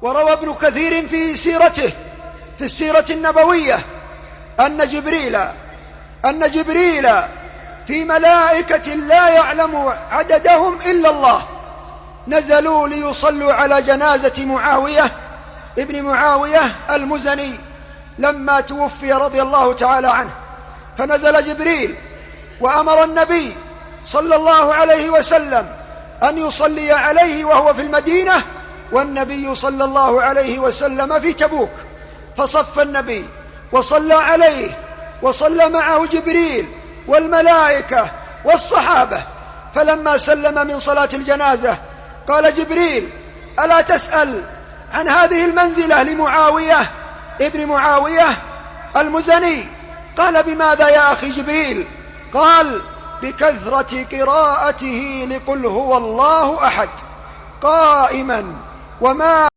وروى ابن كثير في سيرته في السيرة النبوية أن جبريل في ملائكة لا يعلم عددهم إلا الله نزلوا ليصلوا على جنازة معاوية ابن معاوية المزني لما توفي رضي الله تعالى عنه. فنزل جبريل وأمر النبي صلى الله عليه وسلم أن يصلي عليه وهو في المدينة، والنبي صلى الله عليه وسلم في تبوك، فصف النبي وصلى عليه وصلى معه جبريل والملائكة والصحابة. فلما سلم من صلاة الجنازة قال جبريل: ألا تسأل عن هذه المنزلة لمعاوية ابن معاوية المزني؟ قال: بماذا يا أخي جبريل؟ قال: بكثرة قراءته لقل هو الله أحد قائما وما